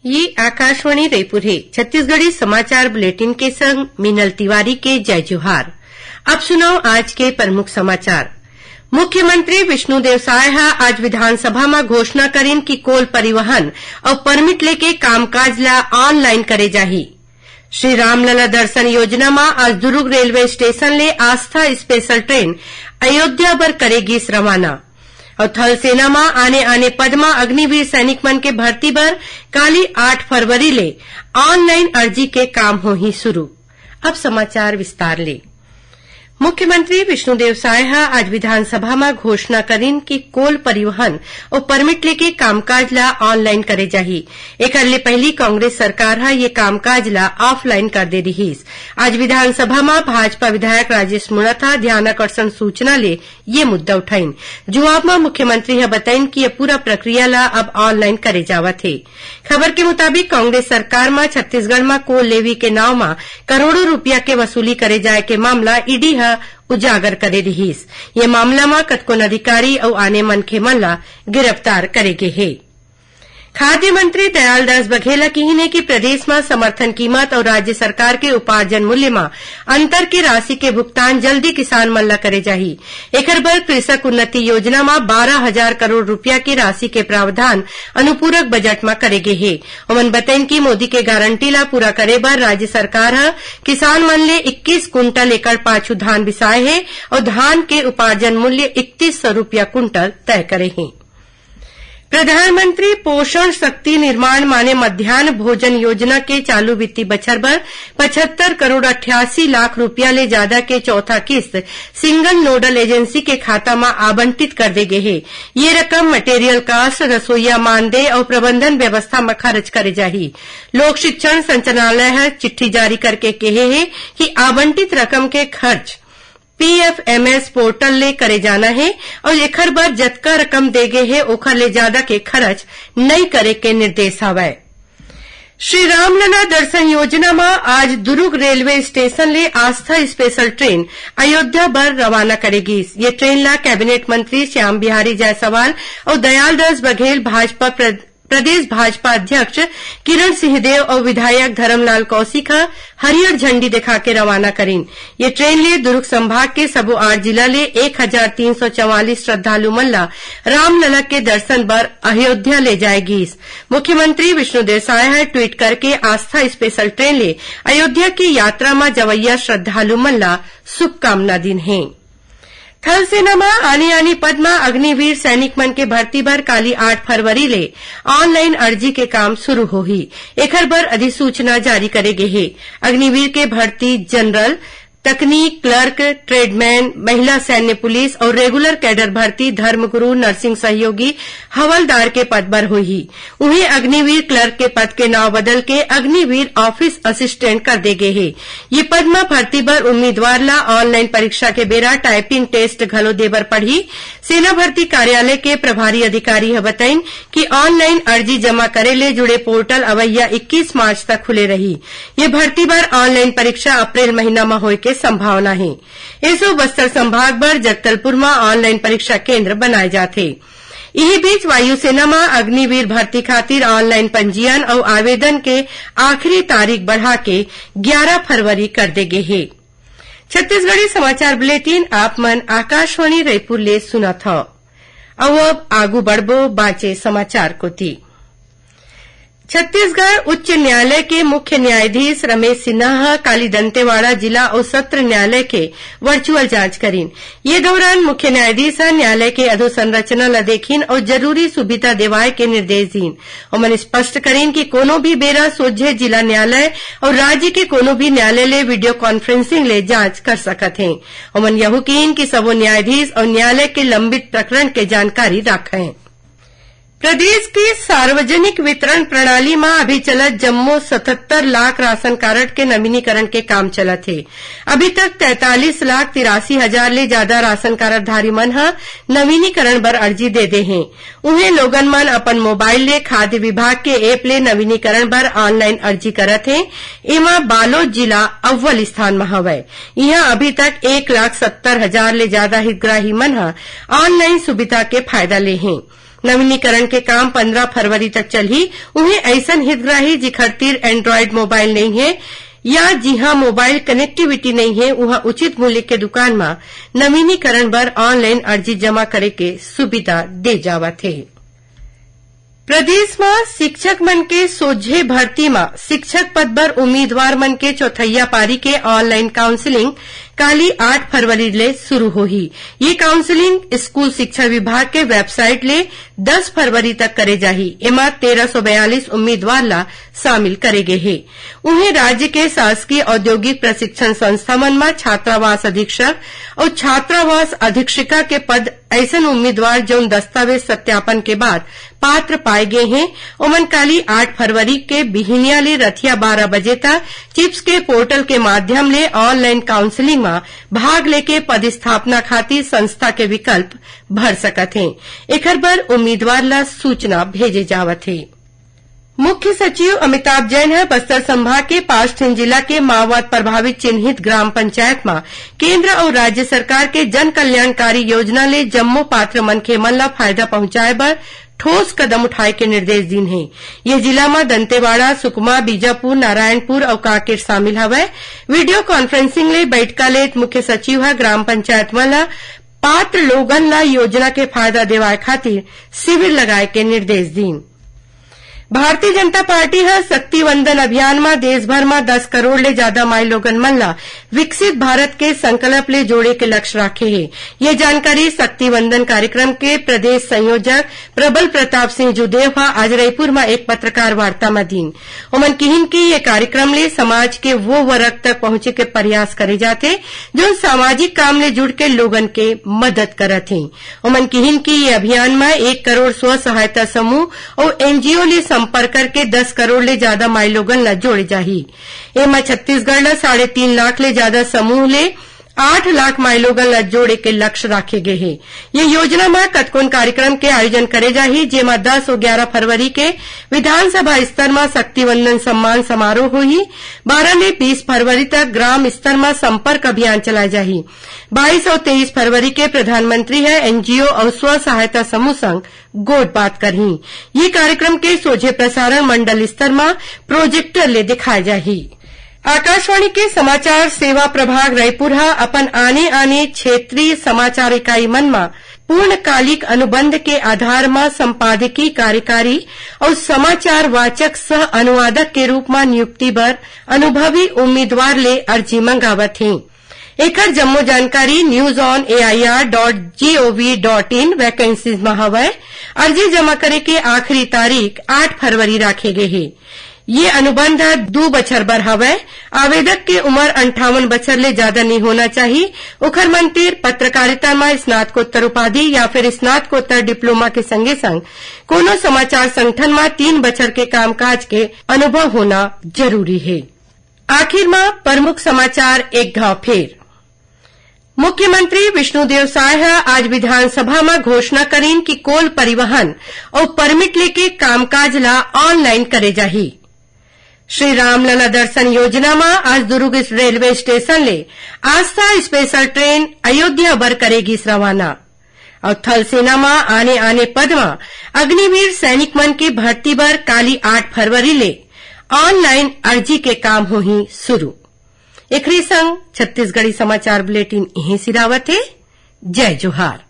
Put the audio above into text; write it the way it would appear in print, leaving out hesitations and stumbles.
ये आकाशवाणी रायपुर है। छत्तीसगढ़ी समाचार बुलेटिन के संग मीनल तिवारी के जय जोहार। अब सुनाओ आज के प्रमुख समाचार। मुख्यमंत्री विष्णुदेव साय आज विधानसभा में घोषणा करीन कि कोल परिवहन और परमिट लेके कामकाज ला ऑनलाइन करे जाही। श्री रामलला दर्शन योजना में आज दुर्ग रेलवे स्टेशन ले आस्था स्पेशल ट्रेन अयोध्या बर करेगी रवाना। और थल सेना में आने पद में अग्निवीर सैनिक मन के भर्ती बर काली 8 फरवरी ले ऑनलाइन अर्जी के काम होही शुरू। अब समाचार विस्तार ले। मुख्यमंत्री विष्णुदेव साय आज विधानसभा में घोषणा करीन कि कोल परिवहन और परमिट लेके कामकाज ला ऑनलाइन करे जाही। एकर ले पहली कांग्रेस सरकार ये कामकाज ला ऑफलाइन कर दे रहीस। आज विधानसभा में भाजपा विधायक राजेश मुणत ध्यानाकर्षण सूचना ले ये मुद्दा उठाइन। जवाब में मुख्यमंत्री बताइन कि ये पूरा प्रक्रिया ला अब ऑनलाइन करे जावत है। खबर के मुताबिक कांग्रेस सरकार में छत्तीसगढ़ में कोल लेवी के नाव में करोड़ों रुपया के वसूली करे जाए के मामला ईडी उजागर करे रहीस। ये मामला में कतकोन अधिकारी और आने मनखे मन ला गिरफ्तार करे गे है। खाद्य मंत्री दयालदास बघेला कहने कि प्रदेश में समर्थन कीमत और राज्य सरकार के उपार्जन मूल्य में अंतर की राशि के भुगतान जल्दी किसान मन ला करे जाही। एकर बर कृषक उन्नति योजना में 12,000 करोड़ रुपया की राशि के प्रावधान अनुपूरक बजट में करे गे है। उमन बताइन कि मोदी के गारंटी ला पूरा करे बर राज्य सरकार किसान मन ले 21 कुंटल एकड़ पाछू धान बिसाए है और धान के उपार्जन मूल्य 3100 रुपया कुंटल तय करे है। प्रधानमंत्री पोषण शक्ति निर्माण माने मध्यान्ह भोजन योजना के चालू वित्तीय बछर बर 75 करोड़ 88 लाख रुपया ले ज्यादा के चौथा किस्त सिंगल नोडल एजेंसी के खाता में आवंटित कर दे गए है। ये रकम मटेरियल कास्ट, रसोईया मानदेय और प्रबंधन व्यवस्था में खर्च करे जाही। लोक शिक्षण संचालनालय चिट्ठी जारी करके कहे है कि आवंटित रकम के खर्च PFMS पोर्टल ले करे जाना है और एकर बर जतका रकम दे गे है ओखर ले ज्यादा के खर्च नहीं करे के निर्देश हवय। श्री रामलला दर्शन योजना में आज दुर्ग रेलवे स्टेशन ले आस्था स्पेशल ट्रेन अयोध्या बर रवाना करेगी। ये ट्रेन ला कैबिनेट मंत्री श्याम बिहारी जायसवाल और दयालदास बघेल प्रदेश भाजपा अध्यक्ष किरण सिंहदेव और विधायक धर्मलाल कौशिक हरियर झंडी दिखा के रवाना करीन। ये ट्रेन ले दुर्ग संभाग के सबो 8 जिला ले 1344 श्रद्धालु मन ला रामलला के दर्शन बर अयोध्या ले जाएगी। मुख्यमंत्री विष्णुदेव साय ट्वीट करके आस्था स्पेशल ट्रेन ले अयोध्या की यात्रा में जवैया श्रद्धालु मन ला शुभकामना दिन है। थल सेना में आने पद में अग्निवीर सैनिक मन के भर्ती बर काली 8 फरवरी ले ऑनलाइन अर्जी के काम शुरू होही। एकर बर अधिसूचना जारी करे गे है। अग्निवीर के भर्ती जनरल, तकनीक, क्लर्क, ट्रेडमैन, महिला सैन्य पुलिस और रेगुलर कैडर भर्ती धर्मगुरु, नर्सिंग सहयोगी, हवलदार के पद पर हुई। उन्हें अग्निवीर क्लर्क के पद के नाव बदल के अग्निवीर ऑफिस असिस्टेंट कर दे गए है। ये पद में भर्ती बर उम्मीदवार ला ऑनलाइन परीक्षा के बेरा टाइपिंग टेस्ट घलो देबर पड़ी। सेना भर्ती कार्यालय के प्रभारी अधिकारी बताइन कि ऑनलाइन अर्जी जमा करे ले जुड़े पोर्टल अवैया 21 मार्च तक खुले रही। ये भर्ती बर ऑनलाइन परीक्षा अप्रैल महीना में होए के संभावना है। ऐसो बस्तर संभाग बर जगदलपुर में ऑनलाइन परीक्षा केंद्र बनाए जाते। यही बीच वायुसेना में अग्निवीर भर्ती खातिर ऑनलाइन पंजीयन और आवेदन के आखिरी तारीख बढ़ा के 11 फरवरी कर दे गए है। छत्तीसगढ़ी समाचार बुलेटिन आप मन आकाशवाणी रायपुर ले सुना था। अब आगू बढ़बो बाचे समाचार को थी। छत्तीसगढ़ उच्च न्यायालय के मुख्य न्यायाधीश रमेश सिन्हा काली दंतेवाड़ा जिला और सत्र न्यायालय के वर्चुअल जांच करीन। ये दौरान मुख्य न्यायाधीश न्यायालय के अधोसंरचना ला देखीन और जरूरी सुविधा देवाए के निर्देश दीन। उमन स्पष्ट करीन कि कोनो भी बेरा सोझे जिला न्यायालय और राज्य के कोनो भी न्यायालय ले वीडियो कॉन्फ्रेंसिंग ले जांच कर सकत हैं। उमन यहू कीन कि सबो न्यायाधीश और न्यायालय के लंबित प्रकरण के जानकारी रखें। प्रदेश की सार्वजनिक वितरण प्रणाली में अभी चलत जम्मो 77 लाख राशन कार्ड के नवीनीकरण के काम चलत है। अभी तक 43,83,000 ले ज्यादा राशन कार्ड धारी मन नवीनीकरण बर अर्जी दे दे हैं। उन्हें लोगन मन अपन मोबाइल ले खाद्य विभाग के ऐप ले नवीनीकरण बर ऑनलाइन अर्जी करत हैं। एमा बालोद जिला अव्वल स्थान में हवय। यहाँ अभी तक 1,70,000 ले ज्यादा हितग्राही मन ऑनलाइन सुविधा के फायदा ले हैं। नवीनीकरण के काम 15 फरवरी तक चलही। उन्हें ऐसन हितग्राही जिखरतिर एंड्रॉयड मोबाइल नहीं है या जिहां मोबाइल कनेक्टिविटी नहीं है वहां उचित मूल्य के दुकान में नवीनीकरण बर ऑनलाइन अर्जी जमा करे के सुविधा दे जावत है। प्रदेश में शिक्षक मन के सोझे भर्ती में शिक्षक पद पर उम्मीदवार मन के चौथैया पारी के ऑनलाइन काउंसलिंग काली 8 फरवरी ले शुरू होही। ये काउंसलिंग स्कूल शिक्षा विभाग के वेबसाइट ले 10 फरवरी तक करे जाही। एमा 1342 उम्मीदवार ला शामिल करे गे हे। उन्हें राज्य के शासकीय औद्योगिक प्रशिक्षण संस्था मन में छात्रावास अधीक्षक और छात्रावास अधीक्षिका के पद ऐसन उम्मीदवार जो दस्तावेज सत्यापन के बाद पात्र पाए गए हैं ओमन काली 8 फरवरी के बिहिनिया ले रथिया 12 बजे तक चिप्स के पोर्टल के माध्यम ले ऑनलाइन काउंसलिंग में भाग लेके पदस्थापना खातिर संस्था के विकल्प भर सकत हैं। एकर पर उम्मीदवार ला सूचना भेजे जावत है। मुख्य सचिव अमिताभ जैन है बस्तर संभाग के 5 जिला के माओवाद प्रभावित चिन्हित ग्राम पंचायत में केंद्र और राज्य सरकार के जन कल्याणकारी योजना ले जम्मो पात्र मनखे मन ला फायदा पहुंचाए बर ठोस कदम उठाए के निर्देश दिन है। ये जिला में दंतेवाड़ा, सुकमा, बीजापुर, नारायणपुर और कांकेर शामिल हवय। वीडियो कॉन्फ्रेंसिंग ले बैठका ले मुख्य सचिव है ग्राम पंचायत मन ला पात्र लोगन ला योजना के फायदा देवाए खातिर शिविर लगाए के निर्देश दिन। भारतीय जनता पार्टी है शक्ति वंदन अभियान में देश भर में 10 करोड़ ले ज्यादा माई लोगन मन ला विकसित भारत के संकल्प ले जोड़े के लक्ष्य राखे है। ये जानकारी शक्ति वंदन कार्यक्रम के प्रदेश संयोजक प्रबल प्रताप सिंह जुदेव आज रायपुर में एक पत्रकार वार्ता में दीन। उमन किहिन की ये कार्यक्रम ले समाज के वो वर्ग तक पहुंचे के प्रयास करे जाते जो सामाजिक काम ले जुड़ के लोगन के मदद करत हैं। उमन किहिन की ये अभियान में 1 करोड़ स्व सहायता समूह और एनजीओ ले संपर्क करके 10 करोड़ ले ज्यादा माई लोगन ला जोड़े जाही। एमा छत्तीसगढ़ ला 3.5 लाख ले ज्यादा समूह ले 8 लाख माई लोगन ला जोड़े के लक्ष्य राखे गए हैं। ये योजना में कतकोन कार्यक्रम के आयोजन करे जाही जेमा 10 और 11 फरवरी के विधानसभा स्तर में शक्ति वंदन सम्मान समारोह होही। 12 ले 20 फरवरी तक ग्राम स्तर में संपर्क अभियान चलाए जाही। 22 और 23 फरवरी के प्रधानमंत्री है एनजीओ और स्व सहायता समूह संग गोट बात करही। ये कार्यक्रम के सोझे प्रसारण मंडल स्तर में प्रोजेक्टर ले दिखाए जाही। आकाशवाणी के समाचार सेवा प्रभाग रायपुर अपन आने क्षेत्रीय समाचार इकाई मन में पूर्णकालिक अनुबंध के आधार में संपादकीय कार्यकारी और समाचार वाचक सह अनुवादक के रूप में नियुक्ति बर अनुभवी उम्मीदवार ले अर्जी मंगावत हैं। एकर जम्मो जानकारी newsonair.gov.in वैकेंसीज में हवय। अर्जी जमा करे के आखिरी तारीख 8 फरवरी राखे गए है। ये अनुबंध 2 बछर बर हवय। आवेदक के उम्र 58 बछर ले ज्यादा नहीं होना चाहिए। उखर मंतिर पत्रकारिता में स्नातकोत्तर उपाधि या फिर स्नातकोत्तर डिप्लोमा के संगे संग कोनो समाचार संगठन में 3 बछर के कामकाज के अनुभव होना जरूरी है। आखिर में प्रमुख समाचार एक घाव फेर। मुख्यमंत्री विष्णुदेव साय आज विधानसभा में घोषणा करीन कि कोल परिवहन और परमिट लेके कामकाज ला ऑनलाइन करे जाही। श्री रामलला दर्शन योजना में आज दुर्ग रेलवे स्टेशन ले आस्था स्पेशल ट्रेन अयोध्या बर करेगी रवाना। और थल सेना में आने पद में अग्निवीर सैनिक मन की भर्ती बर काली 8 फरवरी ले ऑनलाइन अर्जी के काम होही शुरू। एकरी संग छत्तीसगढ़ी समाचार बुलेटिन यहीं सिरावत है। जय जोहार।